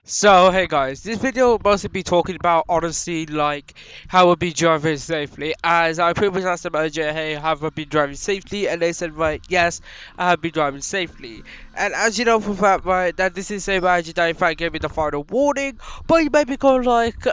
So hey guys, this video will mostly be talking about honestly like how I've been driving safely. As I pretty much asked the manager, hey, have I been driving safely? And they said, right, yes, I have been driving safely. And as you know for a fact, right, that this is the same manager that in fact gave me the final warning, but you made me go like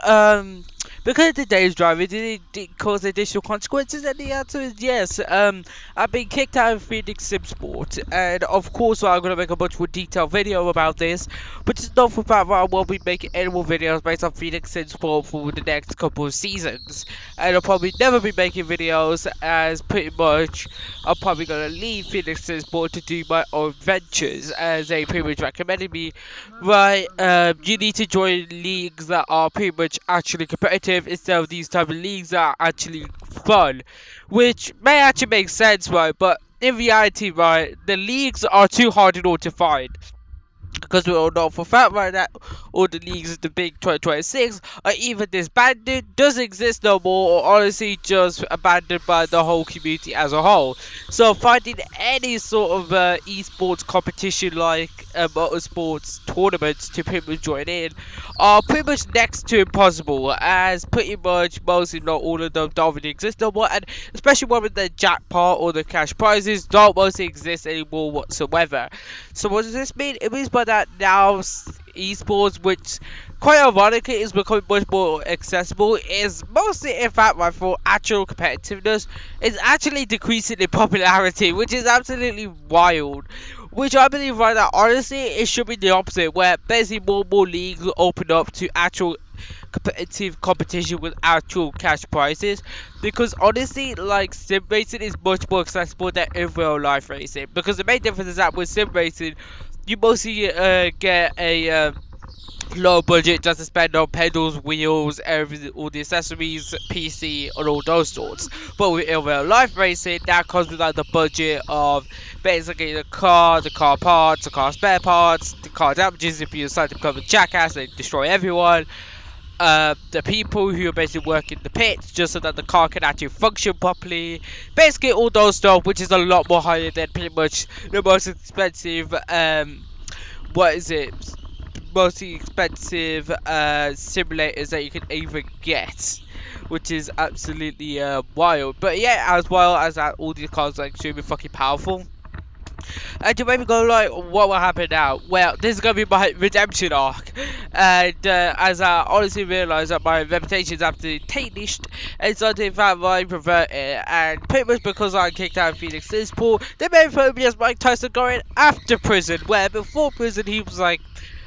because the day's driving did it cause additional consequences? And the answer is yes. I've been kicked out of Phoenix Simsport, and of course I'm gonna make a much more detailed video about this. But just know for a fact that I won't be making any more videos based on Phoenix Sport for the next couple of seasons. And I'll probably never be making videos as pretty much I'm probably going to leave Phoenix Sport to do my own ventures as they pretty much recommended me. Right, you need to join leagues that are pretty much actually competitive instead of these type of leagues that are actually fun. Which may actually make sense, right? But in reality, right, the leagues are too hard in order to find because we all know for a fact right that all the leagues in the big 2026 are either disbanded, doesn't exist no more, or honestly just abandoned by the whole community as a whole. So finding any sort of esports competition like motorsports tournaments to pretty much join in are pretty much next to impossible, as pretty much most if not all of them don't really exist no more, and especially one with the jackpot or the cash prizes don't mostly exist anymore whatsoever. So what does this mean? It means by that now esports, which quite ironically is becoming much more accessible, is mostly in fact right for actual competitiveness, is actually decreasing in popularity, which is absolutely wild. Which I believe right now, honestly, it should be the opposite, where basically more and more leagues will open up to actual competitive competition with actual cash prizes, because honestly like sim racing is much more accessible than in real life racing, because the main difference is that with sim racing you mostly get a low budget just to spend on pedals, wheels, everything, all the accessories, PC, and all those sorts. But with in real life racing, that comes with like the budget of basically the car parts, the car spare parts, the car damages if you decide to become a jackass and destroy everyone, the people who are basically working the pits just so that the car can actually function properly. Basically, all those stuff, which is a lot more higher than pretty much the most expensive. What is it? Most expensive simulators that you can even get, which is absolutely wild. But yeah, as well as that, all these cars are extremely fucking powerful. And you maybe go like, what will happen now? Well, this is gonna be my redemption arc, and as I honestly realised that my reputation is absolutely tarnished, and so in fact I revert it, and pretty much because I kicked out Phoenix Liverpool, they made me as Mike Tyson going after prison, where before prison he was like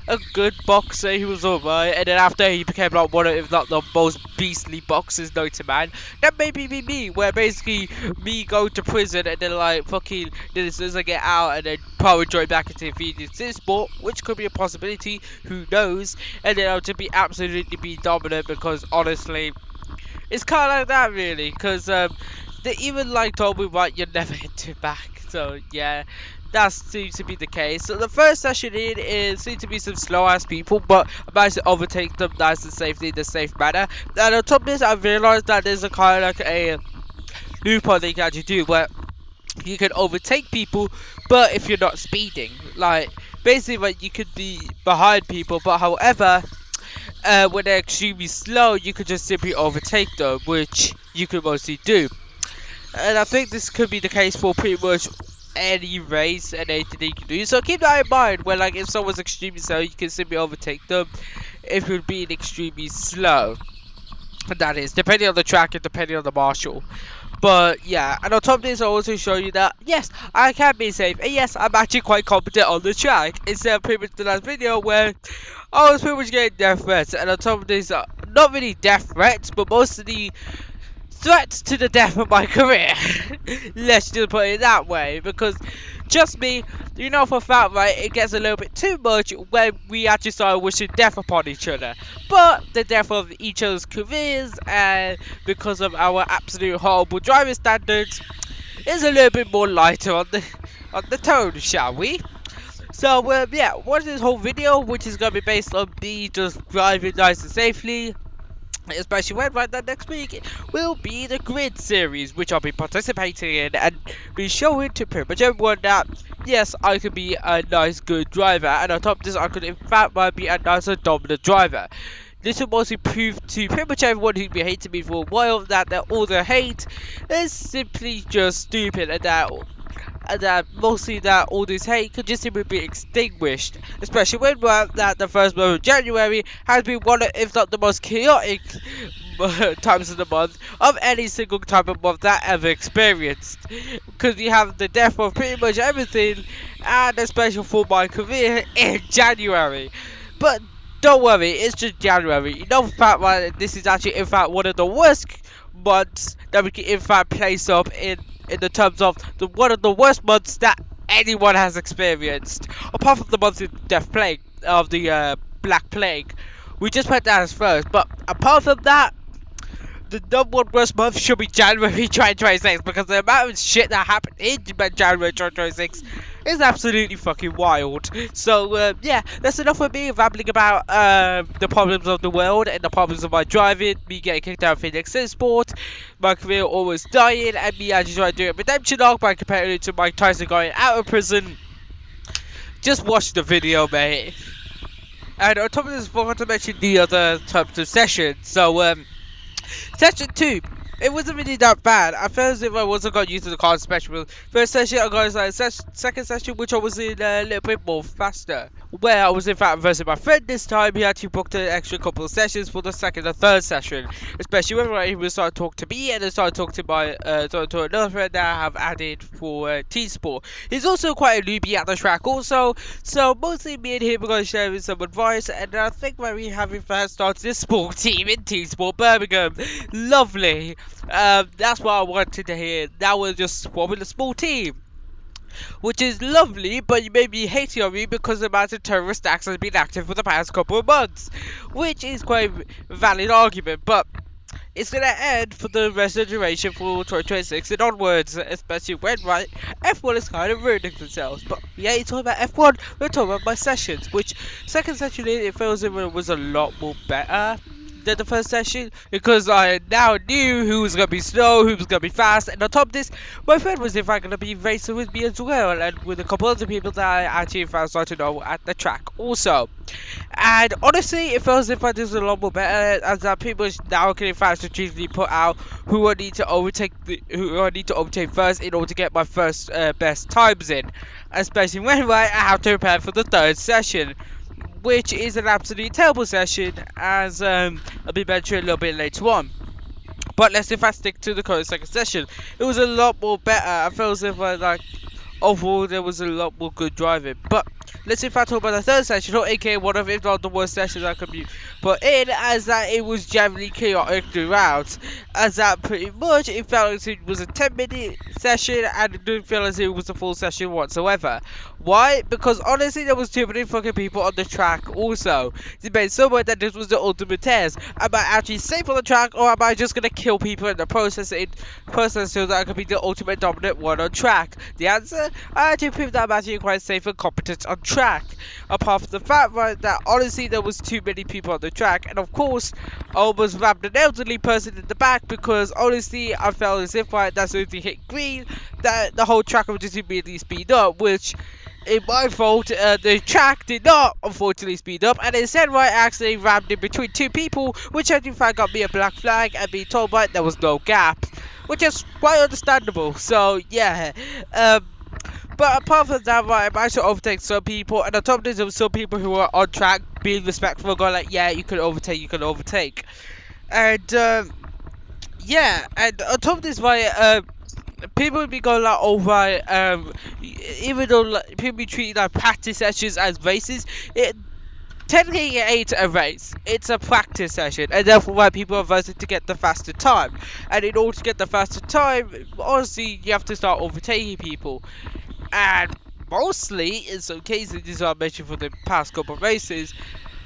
a good boxer, he was alright, and then after he became like one of, if not the most beastly boxers known to man. That may be me, where basically me go to prison and then like fucking, then as soon as I get out and then probably join back into Phoenix Sport, which could be a possibility, who knows, and then I'll just be absolutely be dominant, because honestly, it's kind of like that really, because they even like told me, right, you're never hitting back. So yeah, that seems to be the case. So the first session in is seems to be some slow ass people, but I managed to overtake them nice and safely in a safe manner. And on top of this, I realized that there's a kind of like a loophole they can actually do where you can overtake people, but if you're not speeding, like basically, like, you could be behind people, but however, when they're extremely slow, you could just simply overtake them, which you could mostly do. And I think this could be the case for pretty much any race and anything you can do. So keep that in mind when, like, if someone's extremely slow, you can simply overtake them if you're being extremely slow. And that is depending on the track and depending on the marshal. But yeah, and on top of this, I also show you that yes, I can be safe, and yes, I'm actually quite competent on the track. Instead of pretty much the last video where I was pretty much getting death threats, and on top of this, not really death threats, but mostly threats to the death of my career. Let's just put it that way, because just me, you know for a fact, right, it gets a little bit too much when we actually start wishing death upon each other. But the death of each other's careers, and because of our absolute horrible driving standards, is a little bit more lighter on the tone, shall we? So yeah, watch this whole video, which is gonna be based on me just driving nice and safely, Especially when right that next week will be the grid series, which I'll be participating in and be showing to pretty much everyone that yes, I could be a nice good driver, and on top of this I could in fact might be a nice and dominant driver. This will mostly prove to pretty much everyone who's been hating me for a while that all the hate is simply just stupid, and that mostly that all this hate could just simply be extinguished, especially when that the first month of January has been one of, if not the most chaotic times of the month of any single type of month that I ever experienced. Because we have the death of pretty much everything, and especially for my career in January. But don't worry, it's just January. You know, in fact, right, this is actually in fact one of the worst months that we can in fact place up in the terms of the one of the worst months that anyone has experienced, apart from the month of Death Plague of the Black Plague. We just put that as first, but apart from that, the number one worst month should be January 2026 because the amount of shit that happened in January 2026 is absolutely fucking wild. So, yeah, that's enough of me rambling about the problems of the world and the problems of my driving, me getting kicked out of Phoenix Teamsport, my career almost dying, and me actually trying to do a redemption arc by comparing it to Mike Tyson going out of prison. Just watch the video, mate. And on top of this, I forgot to mention the other types of sessions. So, Session 2, it wasn't really that bad. I felt as if I wasn't got used to the car special. First session, I got like second session, which I was in a little bit more faster. Where I was in fact versing my friend this time, he actually booked an extra couple of sessions for the second and third session. Especially when he was starting to talk to me and then started talking to my to another friend that I have added for Teamsport. He's also quite a newbie at the track also, so mostly me and him are going to share some advice, and I think when we have in fact started this sport team in Teamsport Birmingham. Lovely. That's what I wanted to hear. Now we're just forming a small team, which is lovely, but you may be hating on me because the amount of terrorist acts has been active for the past couple of months, which is quite a valid argument, but it's going to end for the rest of the duration for 2026 and onwards, especially when, right, F1 is kind of ruining themselves. But we ain't talking about F1, we're talking about my sessions, which second session it feels like it was a lot more better than the first session, because I now knew who was going to be slow, who was going to be fast, and on top of this, my friend was in fact going to be racing with me as well, and with a couple other people that I actually found started to know at the track also. And honestly, it feels as if I did a lot more better, as that people now can in fact strategically put out who I need to overtake, who I need to overtake first in order to get my first best times in, especially when I have to prepare for the third session, which is an absolutely terrible session, as I'll be mentioning a little bit later on. But let's if I stick to the current second session, it was a lot more better. I felt as if I like overall there was a lot more good driving. But let's in fact talk about the third session, or aka one of if not the worst sessions I could be put in, as that it was generally chaotic throughout, as that pretty much it felt as it was a 10-minute session and it didn't feel as it was a full session whatsoever. Why? Because honestly there was too many fucking people on the track also. It made so much that this was the ultimate test. Am I actually safe on the track, or am I just gonna kill people in the process so that I can be the ultimate dominant one on track? The answer? I actually proved that I'm actually quite safe and competent on track. Apart from the fact, right, that honestly there was too many people on the track, and of course I almost rammed an elderly person in the back, because honestly I felt as if right, as soon as we hit green, that the whole track would just immediately speed up, which in my fault, the track did not unfortunately speed up, and instead right, I actually rammed in between two people, which in fact got me a black flag and being told right there was no gap, which is quite understandable. So yeah, but apart from that, right, I managed to overtake some people, and on top of this, there were some people who were on track being respectful, going like, yeah, you can overtake, and yeah, and on top of this, right, people would be going like, oh right, even though like, people be treating like practice sessions as races, it technically it ain't a race, it's a practice session, and therefore why people are voting to get the faster time, and in order to get the faster time, honestly, you have to start overtaking people, and mostly in some cases, this is what I mentioned for the past couple of races,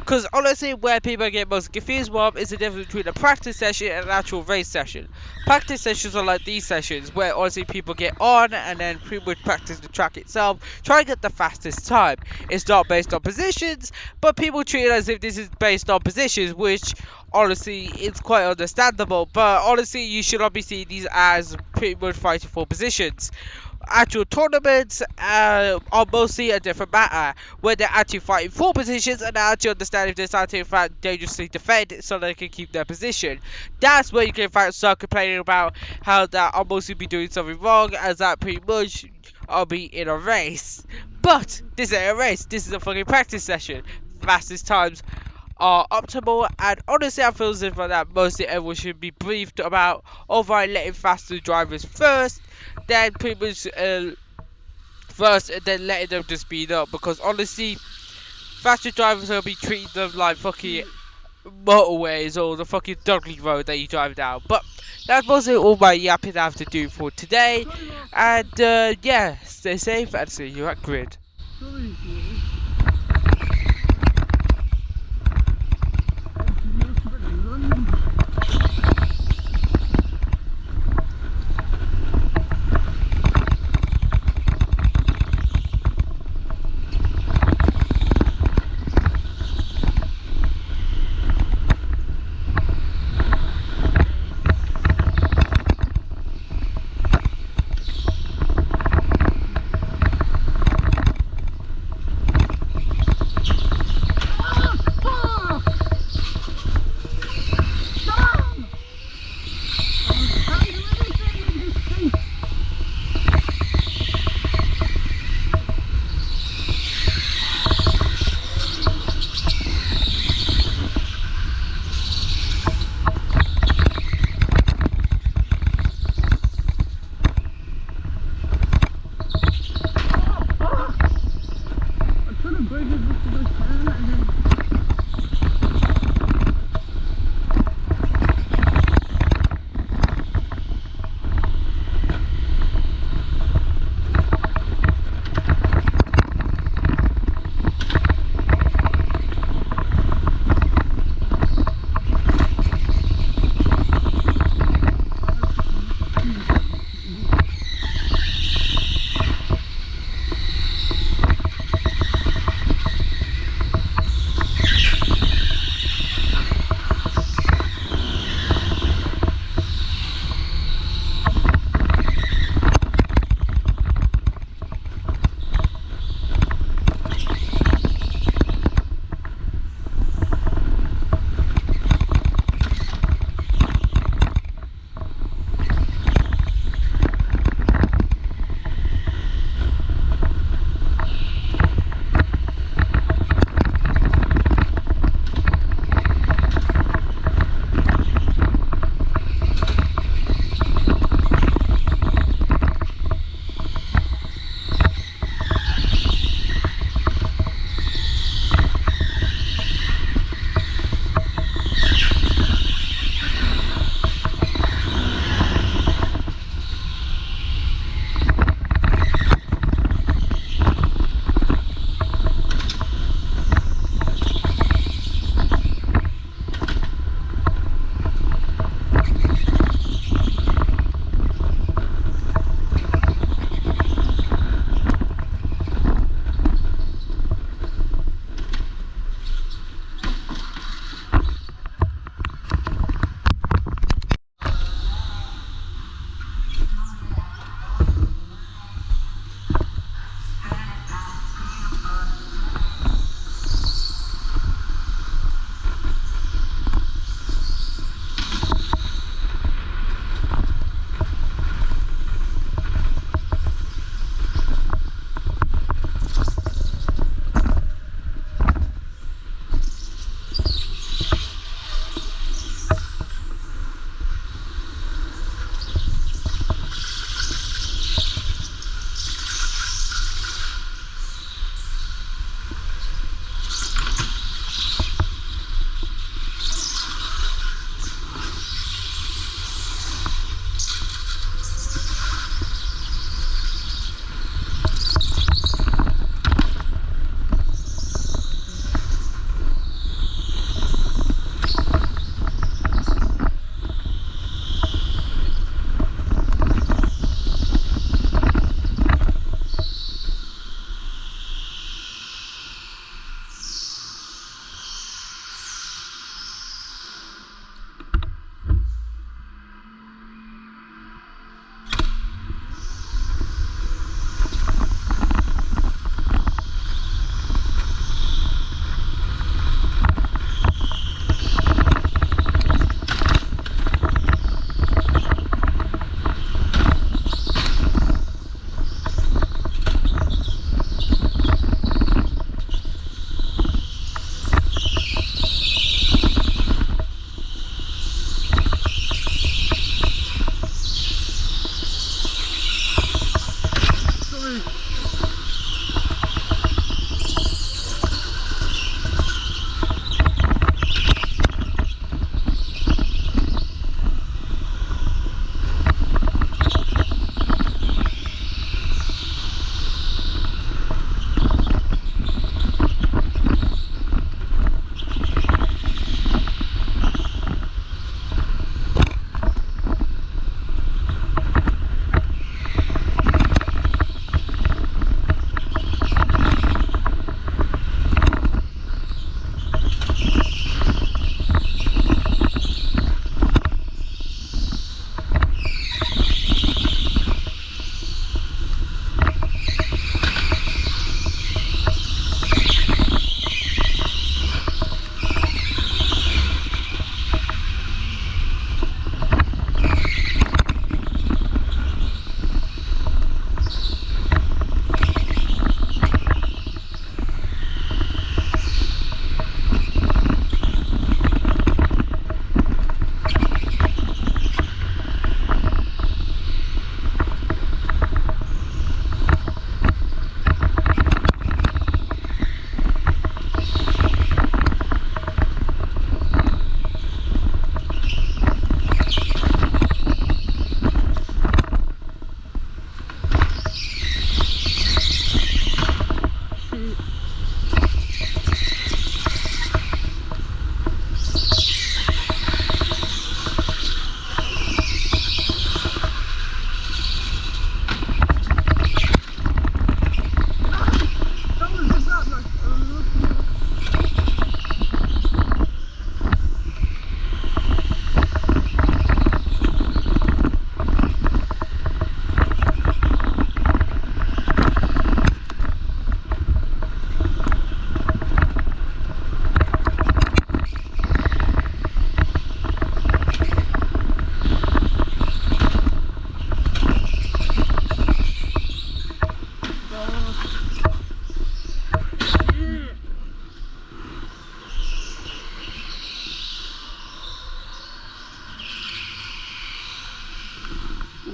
Because honestly, where people get most confused with is the difference between a practice session and an actual race session. Practice sessions are like these sessions where honestly people get on and then pretty much practice the track itself, try and get the fastest time. It's not based on positions, but people treat it as if this is based on positions, which honestly it's quite understandable. But honestly, you should not be seeing these as pretty much fighting for positions. Actual tournaments are mostly a different matter, where they're actually fighting for positions and they actually understand if they're starting to fight dangerously defend so they can keep their position. That's where you can start complaining about how that I'll mostly be doing something wrong, as that pretty much I'll be in a race. But this ain't a race, this is a fucking practice session. Fastest times are optimal, and honestly, I feel as if that mostly everyone should be briefed about over letting faster drivers first, then pretty much first, and then letting them just speed up. Because honestly, faster drivers will be treating them like fucking motorways or the fucking Dudley Road that you drive down. But that's mostly all my yapping I have to do for today. And yeah, stay safe and see you at Grid.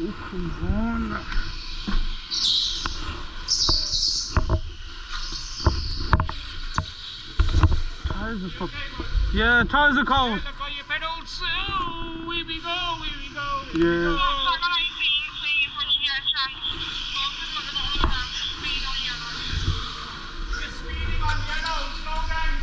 Oh, come on. Tires are fucking... Yeah, tires are cold. Look on your pedals. Oh, here we go, here we go. Yeah. We're speeding on yellow, slow down,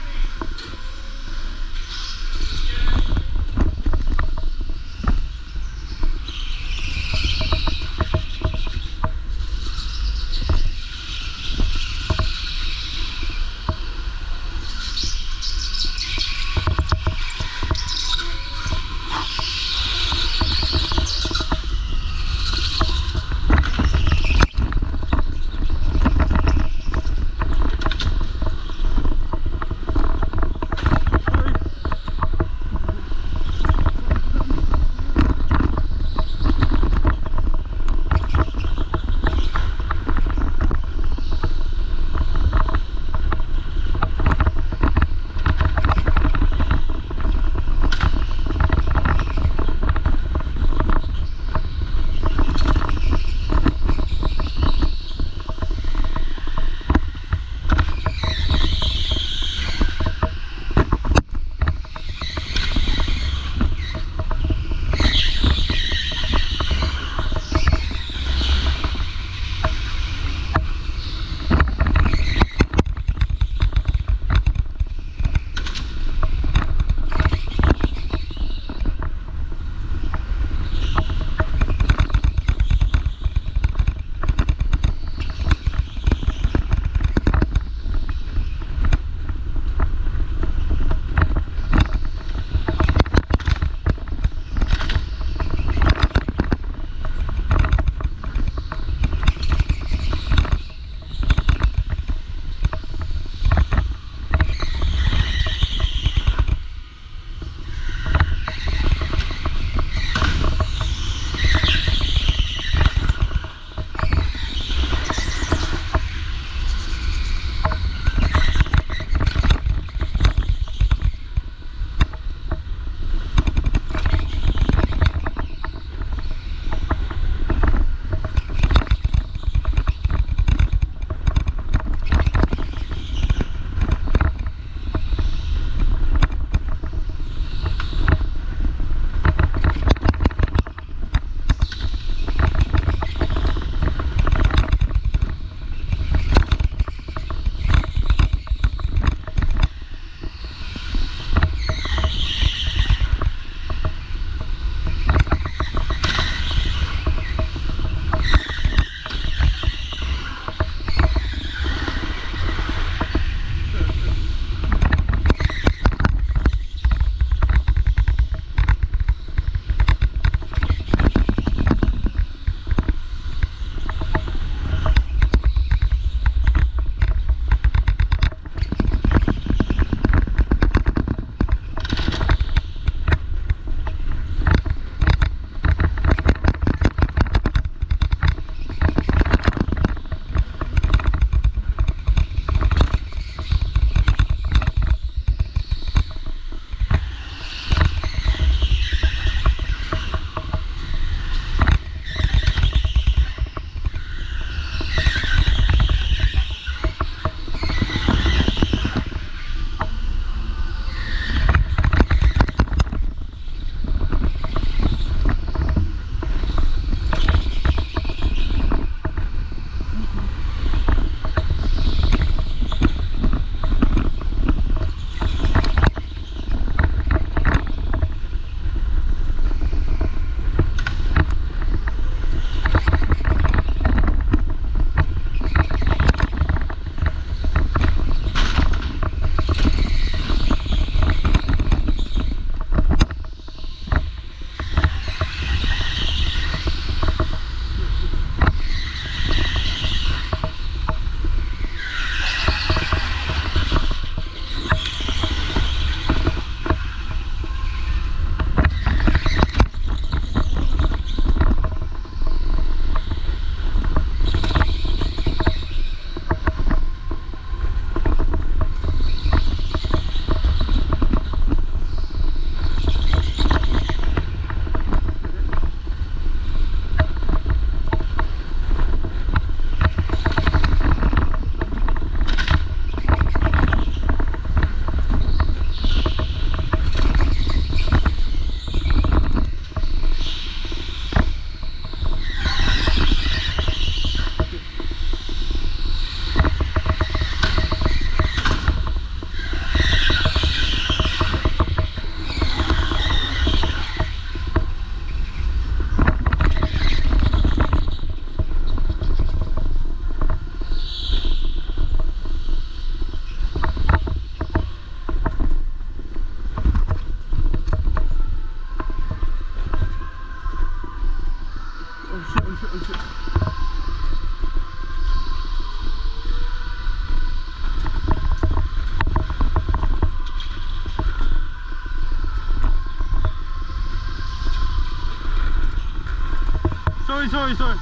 sorry.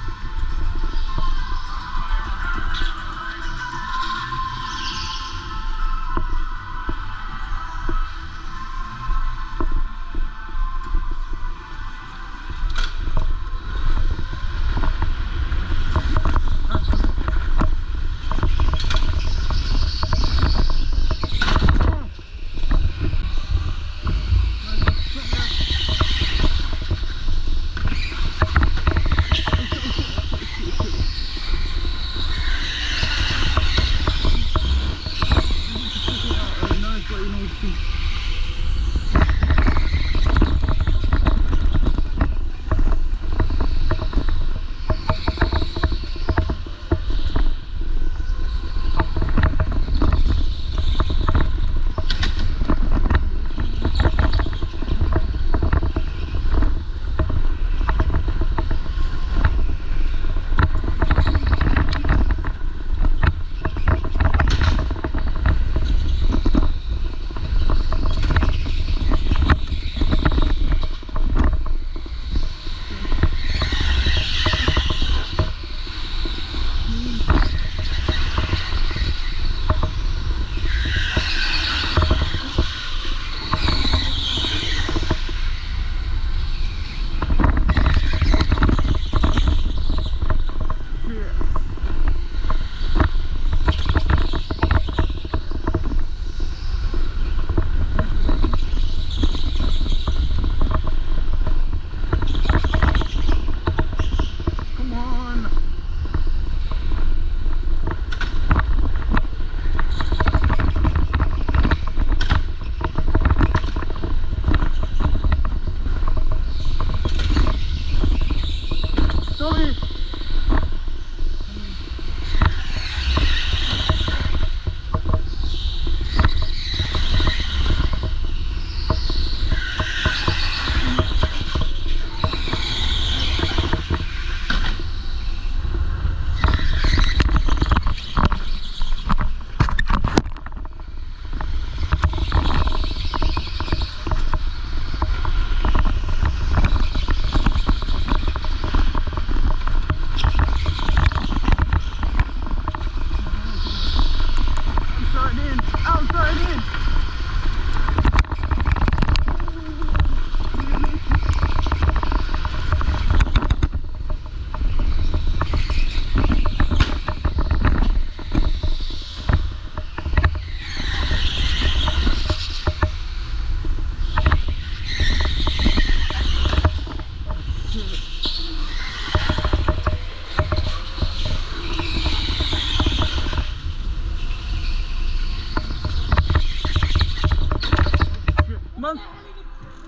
Man,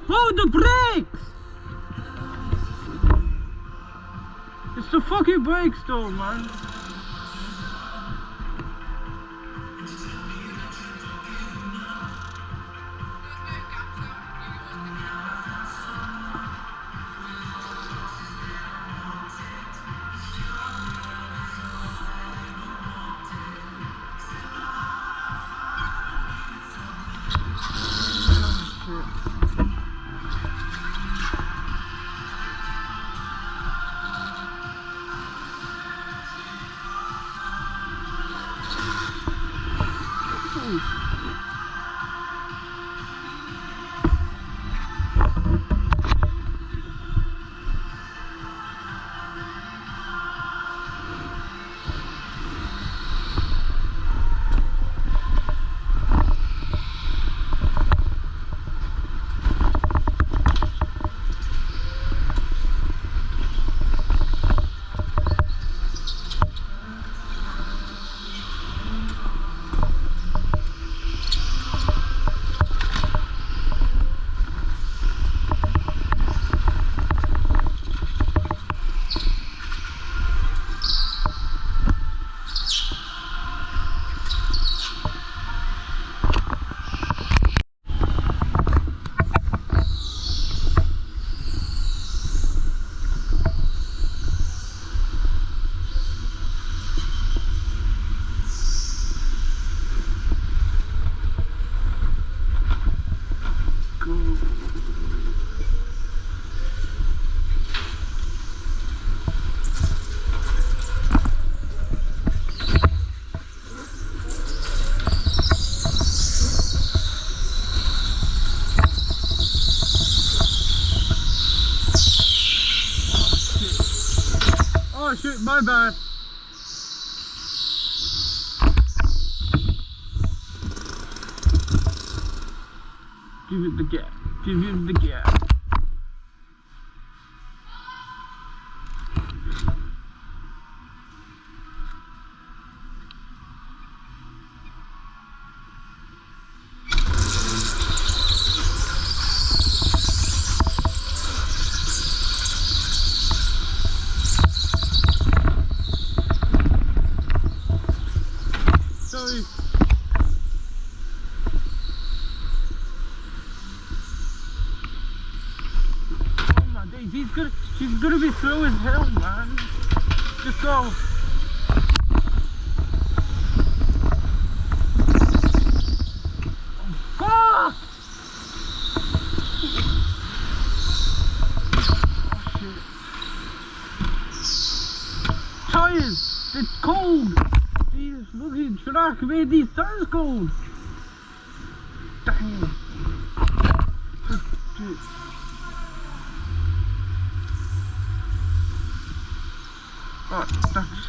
hold the brakes! It's the fucking brakes though, man. my bad. Give it the gap. Give it the gap. Sorry. Oh my days, she's gonna be slow as hell, man. Just go. Fuck! Oh shit. Tires! It's cold! Jesus, look at Shrek, made these tires cold! Damn! Shit. Oh, thanks.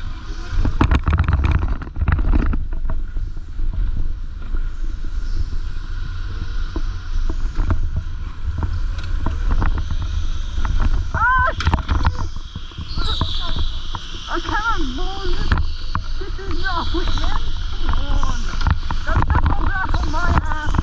I can't move. This is not equipment. Come on. Don't come back on my ass.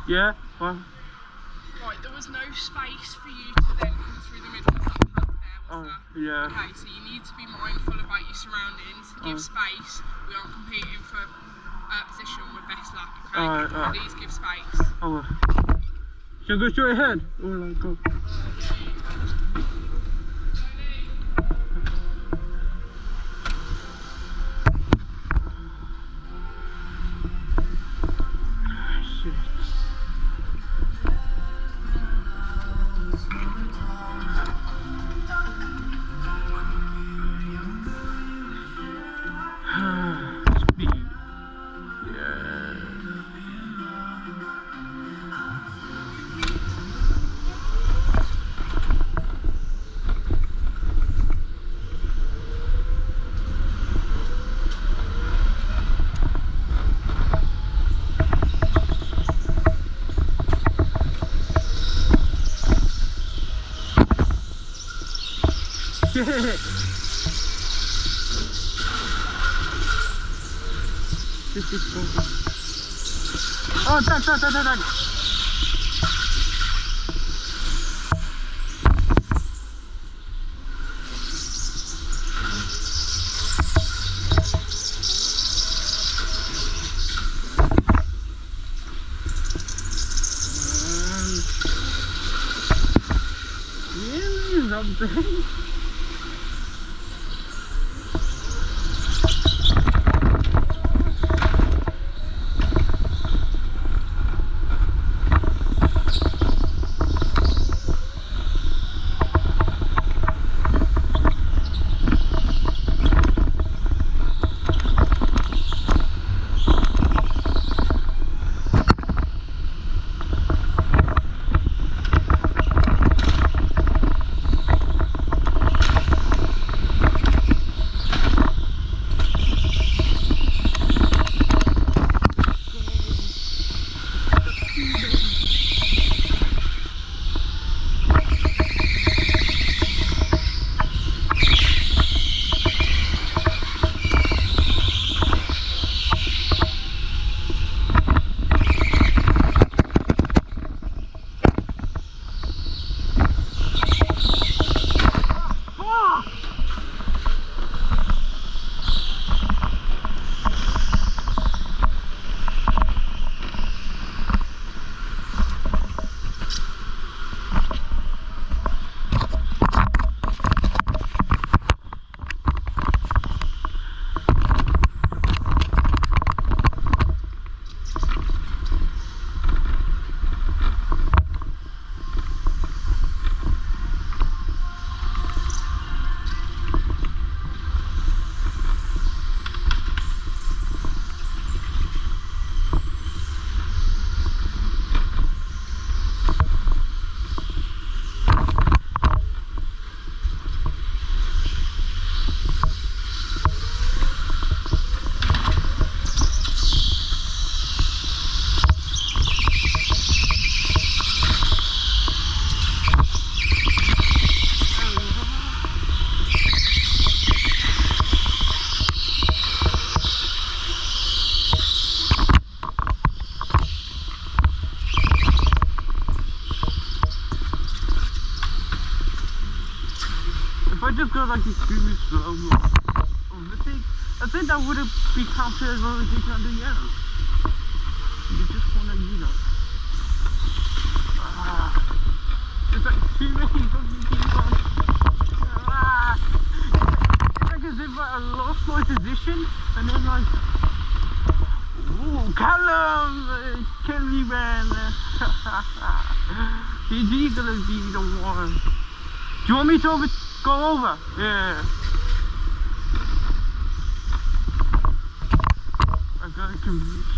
Yeah, well. Right, there was no space for you to then come through the middle of that path there, was there? Yeah. Okay, so you need to be mindful about your surroundings, give space. We aren't competing for position with best luck, okay? Please give space. Oh, should I go straight ahead? Or like go? Oh, thanks. Really? Something? feel like it's really slow. I think that would be counted as rotation under yellow. You just wanna, it's like too many fucking people. It's like as if I lost my position and then like, ooh, Callum, Kelly ran. He's gonna be the one. Do you want me to go over? Yeah. I got confused.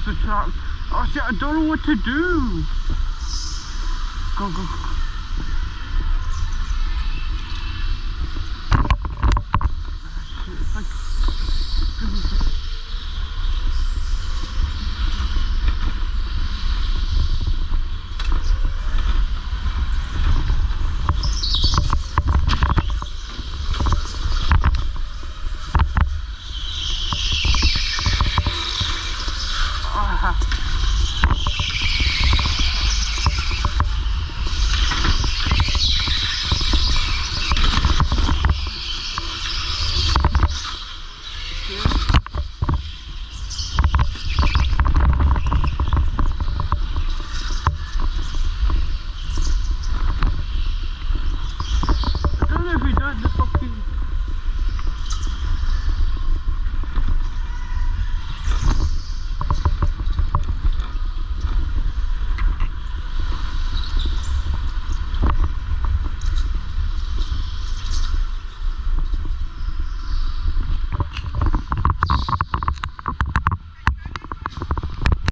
off the track. Oh shit, I don't know what to do. Go, go, go. Shit, it's like...